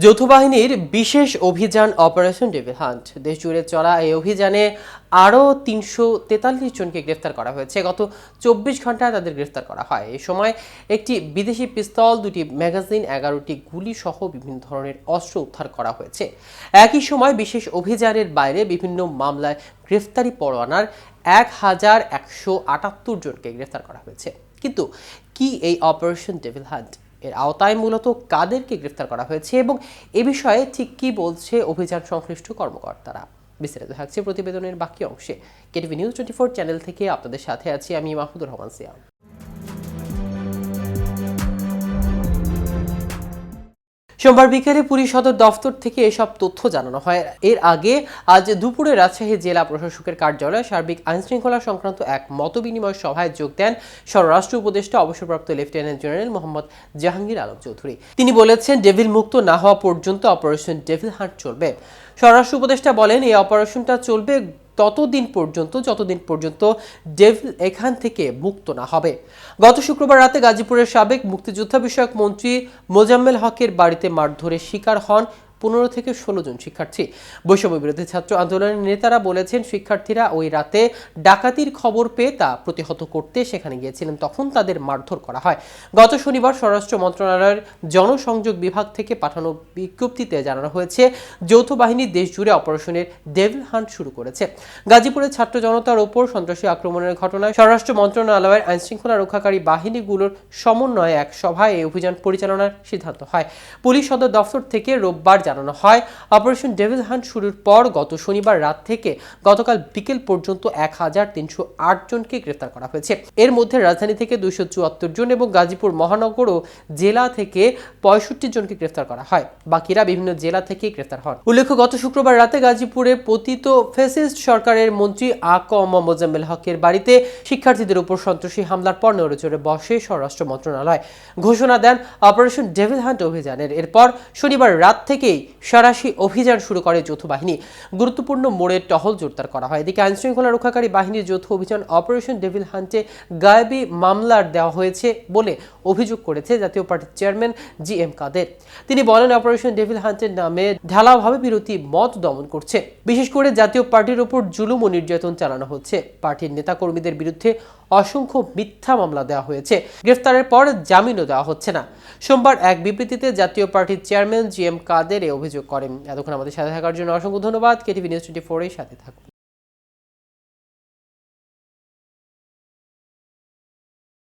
যৌথ বাহিনীর বিশেষ অভিযান অপারেশন ডেভিল হান্ট। দেশ জুড়ে চলা এই অভিযানে আরও ৩৪৩ জনকে গ্রেফতার করা হয়েছে। গত ২৪ ঘন্টায় তাদের গ্রেফতার করা হয়। এই সময় একটি বিদেশি পিস্তল, ২টি ম্যাগাজিন, ১১টি গুলি সহ বিভিন্ন ধরনের অস্ত্র উদ্ধার করা হয়েছে। একই সময় বিশেষ অভিযানের বাইরে বিভিন্ন মামলায় গ্রেফতারি পরোয়ানার ১,১৭৮ জনকে গ্রেফতার করা হয়েছে। কিন্তু কি এই অপারেশন ডেভিল হান্ট? এর আওতায় মূলত কাদেরকে গ্রেফতার করা হয়েছে এবং এ বিষয়ে ঠিক কি বলছে অভিযান সংশ্লিষ্ট কর্মকর্তারা? বিস্তারিত থাকছে প্রতিবেদনের বাকি অংশে। কেটিভি নিউজ 24 চ্যানেল থেকে আপনাদের সাথে আছি আমি মাহমুদুর রহমান সিয়াম। সোমবার বিকেলে পুলিশ সদর দফতর থেকে এসব তথ্য জানানো হয়। এর আগে আজ দুপুরে রাজশাহী জেলা প্রশাসকের কার্যালয়ে সার্বিক আইনশৃঙ্খলা সংক্রান্ত এক মতবিনিময় সভায় যোগ দেন স্বরাষ্ট্র উপদেষ্টা অবসরপ্রাপ্ত লেফটেন্যান্ট জেনারেল মোহাম্মদ জাহাঙ্গীর আলম চৌধুরী। তিনি বলেছেন, ডেভিল মুক্ত না হওয়া পর্যন্ত অপারেশন ডেভিল হান্ট চলবে। স্বরাষ্ট্র উপদেষ্টা বলেন, এই অপারেশনটা চলবে ততদিন পর্যন্ত ডেভিল এখান থেকে মুক্ত না হবে। গত শুক্রবার রাতে গাজীপুরের সাবেক মুক্তিযোদ্ধা বিষয়ক মন্ত্রী মোজাম্মেল হকের বাড়িতে মারধরের শিকার হন ১৫ থেকে ১৬ জন শিক্ষার্থী। বৈষম্য বিরোধী ছাত্র আন্দোলনের নেতারা বলেছেন, শিক্ষার্থীরা ওই রাতে ডাকাতির খবর পেয়ে তা প্রতিহত করতে সেখানে গিয়েছিলেন, তখন তাদের মারধর করা হয়। গত শনিবার স্বরাষ্ট্র মন্ত্রণালয়ের জনসংযোগ বিভাগ থেকে পাঠানো বিজ্ঞপ্তিতে জানানো হয়েছে, যৌথ বাহিনী দেশ জুড়ে অপারেশনের ডেভিল হান্ট শুরু করেছে। গাজীপুরের ছাত্র জনতার ওপর সন্ত্রাসী আক্রমণের ঘটনায় স্বরাষ্ট্র মন্ত্রণালয়ের আইনশৃঙ্খলা রক্ষাকারী বাহিনীগুলোর সমন্বয়ে এক সভায় এই অভিযান পরিচালনার সিদ্ধান্ত হয়। পুলিশ সদর দফতর থেকে রোববার জানানো হয়, অপারেশন ডেভিল হান্ট শুরুর পর গত শনিবার রাত থেকে গতকাল বিকেল পর্যন্ত ১,৩০৮ জনকে গ্রেফতার করা হয়েছে। এর মধ্যে রাজধানী থেকে ২৭৪ জন এবং গাজীপুর মহানগর ও জেলা থেকে ৬৫ জনকে গ্রেফতার করা হয়। বাকিরা বিভিন্ন জেলা থেকে গ্রেফতার হন। উল্লেখ্য, গত শুক্রবার রাতে গাজীপুরে পতিত ফ্যাসিস্ট সরকারের মন্ত্রী আ.ক.ম মোজাম্মেল হকের বাড়িতে শিক্ষার্থীদের উপর সন্ত্রাসী হামলার পর নড়েচড়ে বসে স্বরাষ্ট্র মন্ত্রণালয়। ঘোষণা দেন অপারেশন ডেভিল হান্ট অভিযানের। এরপর শনিবার রাত থেকেই সরাসরি অভিযান শুরু করে যৌথ বাহিনী। গুরুত্বপূর্ণ মোড়ে টহল জোরদার করা হয়। এদিকে আইনশৃঙ্খলা রক্ষাকারী বাহিনীর যৌথ অভিযান অপারেশন ডেভিল হান্টে গায়েবী মামলার দেওয়া হয়েছে বলে অভিযোগ করেছে জাতীয় পার্টির চেয়ারম্যান জি.এম. কাদের। তিনি বলেন, অপারেশন ডেভিল হান্টের নামে ঢালাওভাবে বিরোধী মত দমন করছে। বিশেষ করে জাতীয় পার্টির উপর জুলুম ও নির্যাতন চালানো হচ্ছে। পার্টির নেতাকর্মীদের বিরুদ্ধে অসংখ্য মিথ্যা মামলা দেওয়া হয়েছে। গ্রেফতারের পর জামিনও দেওয়া হচ্ছে না। সোমবার এক বিবৃতিতে জাতীয় পার্টির চেয়ারম্যান জি.এম. কাদের এই অভিযোগ করেন। এতক্ষণ আমাদের সাথে থাকার জন্য অসংখ্য ধন্যবাদ। কেটিভি নিউজ 24 এর সাথে থাকুন।